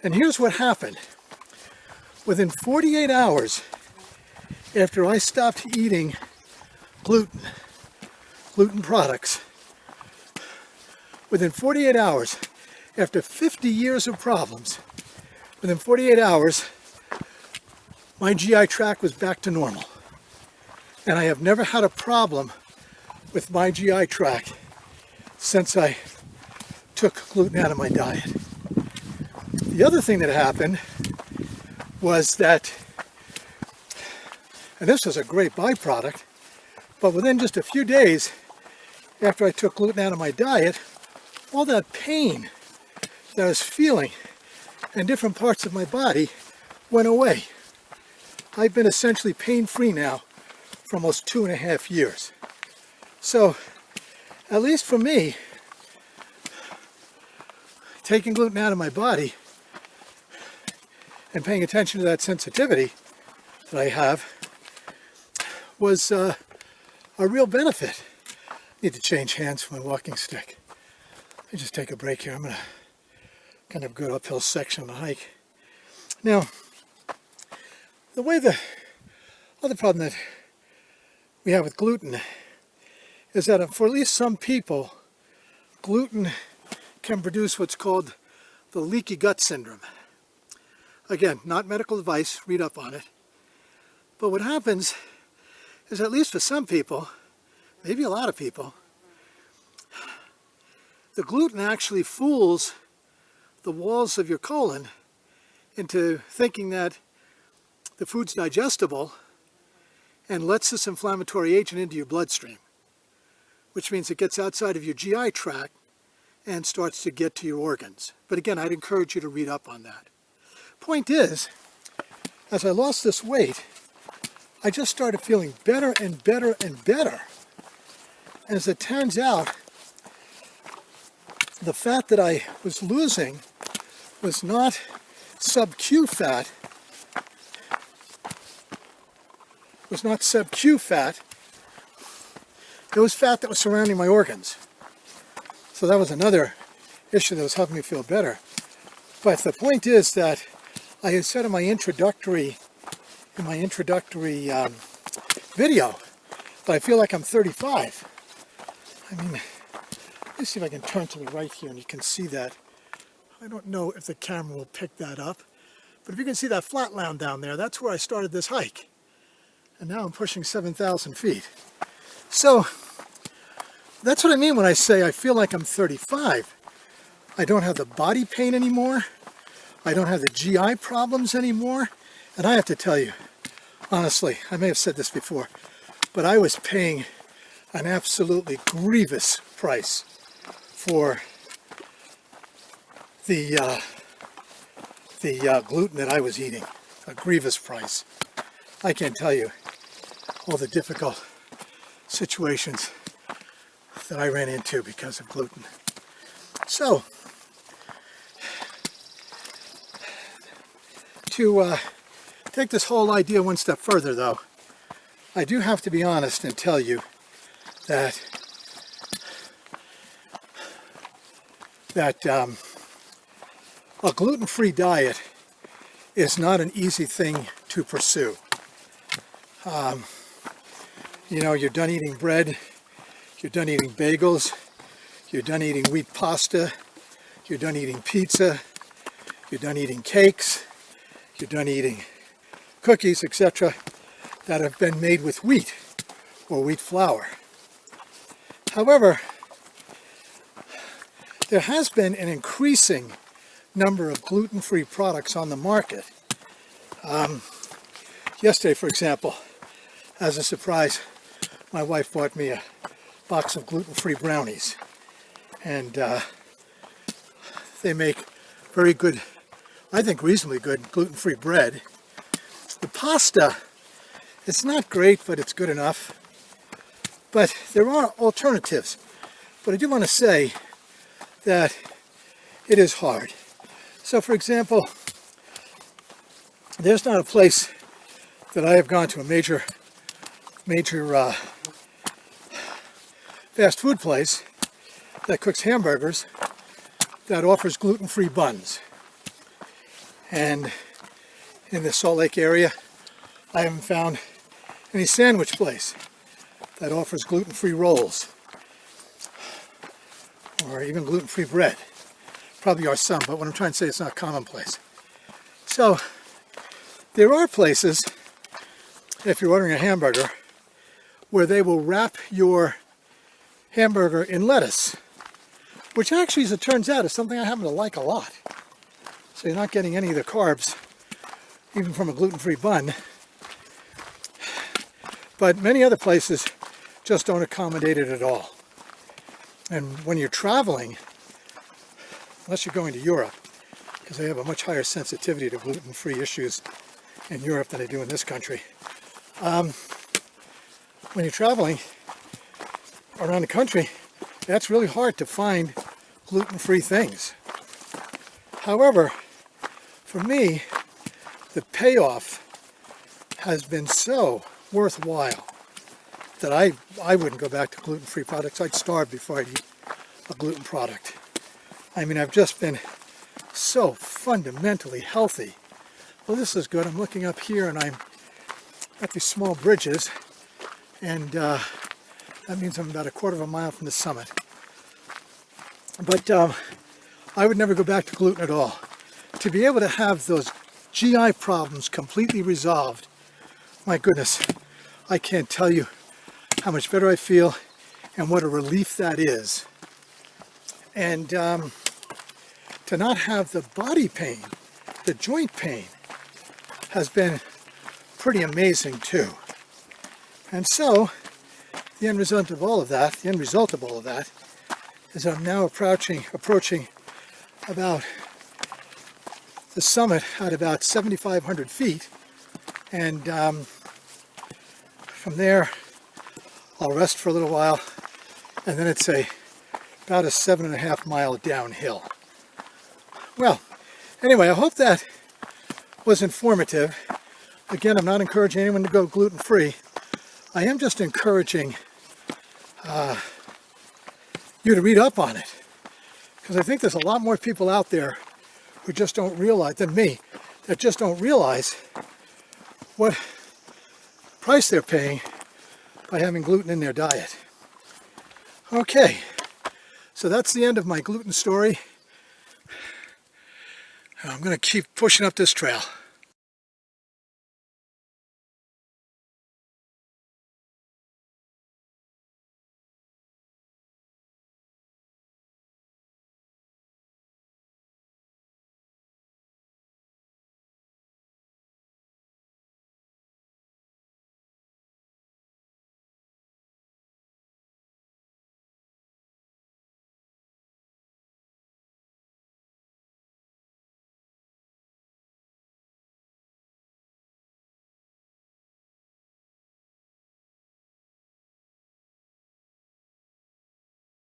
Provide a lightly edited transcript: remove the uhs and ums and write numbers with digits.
And here's what happened. Within 48 hours after I stopped eating gluten products, within 48 hours, after 50 years of problems, within 48 hours, my GI tract was back to normal. And I have never had a problem with my GI tract since I took gluten out of my diet. The other thing that happened was that, and this was a great byproduct, but within just a few days after I took gluten out of my diet, all that pain that I was feeling in different parts of my body went away. I've been essentially pain-free now for almost 2.5 years. So, at least for me, taking gluten out of my body and paying attention to that sensitivity that I have was a real benefit. I need to change hands for my walking stick. Let me just take a break here. I'm going to kind of go uphill section on the hike. Now, the other problem that we have with gluten is that for at least some people, gluten can produce what's called the leaky gut syndrome. Again, not medical advice, read up on it. But what happens is, at least for some people, maybe a lot of people, the gluten actually fools the walls of your colon into thinking that the food's digestible and lets this inflammatory agent into your bloodstream, which means it gets outside of your GI tract and starts to get to your organs. But again, I'd encourage you to read up on that. Point is, as I lost this weight, I just started feeling better and better and better. And as it turns out, the fat that I was losing was not sub-Q fat, it was fat that was surrounding my organs. So that was another issue that was helping me feel better. But the point is that I had said in my introductory video that I feel like I'm 35. I mean, let me see if I can turn to the right here and you can see that. I don't know if the camera will pick that up, but if you can see that flat land down there, that's where I started this hike. And now I'm pushing 7,000 feet. So that's what I mean when I say I feel like I'm 35. I don't have the body pain anymore. I don't have the GI problems anymore. And I have to tell you, honestly, I may have said this before, but I was paying an absolutely grievous price for the gluten that I was eating. A grievous price. I can't tell you all the difficult situations that I ran into because of gluten. So, to take this whole idea one step further though, I do have to be honest and tell you that a gluten-free diet is not an easy thing to pursue. You know, you're done eating bread, you're done eating bagels, you're done eating wheat pasta, you're done eating pizza, you're done eating cakes, you're done eating cookies, etc., that have been made with wheat or wheat flour. However, there has been an increasing number of gluten-free products on the market. Yesterday, for example, as a surprise, my wife bought me a box of gluten-free brownies. And they make very good, I think reasonably good, gluten-free bread. The pasta, it's not great, but it's good enough. But there are alternatives. But I do want to say that it is hard. So, for example, there's not a place that I have gone to, a major fast food place that cooks hamburgers that offers gluten-free buns. And in the Salt Lake area, I haven't found any sandwich place that offers gluten-free rolls or even gluten-free bread. Probably are some, but what I'm trying to say, it's not commonplace. So there are places, if you're ordering a hamburger, where they will wrap your hamburger in lettuce, which actually, as it turns out, is something I happen to like a lot. So you're not getting any of the carbs, even from a gluten-free bun. But many other places just don't accommodate it at all. And when you're traveling, unless you're going to Europe, because they have a much higher sensitivity to gluten-free issues in Europe than they do in this country. When you're traveling around the country, that's really hard to find gluten-free things. However, for me, the payoff has been so worthwhile that I wouldn't go back to gluten-free products. I'd starve before I'd eat a gluten product. I mean, I've just been so fundamentally healthy. Well, this is good. I'm looking up here and I'm at these small bridges, and that means I'm about a quarter of a mile from the summit. But I would never go back to gluten at all. To be able to have those GI problems completely resolved, my goodness, I can't tell you how much better I feel and what a relief that is. And to not have the body pain, the joint pain, has been pretty amazing too. And so the end result of all of that is I'm now approaching about the summit at about 7,500 feet, and from there I'll rest for a little while, and then it's about a 7.5 mile downhill. Well, anyway, I hope that was informative. Again, I'm not encouraging anyone to go gluten-free. I am just encouraging you to read up on it, because I think there's a lot more people out there who just don't realize, than me, that just don't realize what price they're paying by having gluten in their diet. Okay, so that's the end of my gluten story. I'm going to keep pushing up this trail.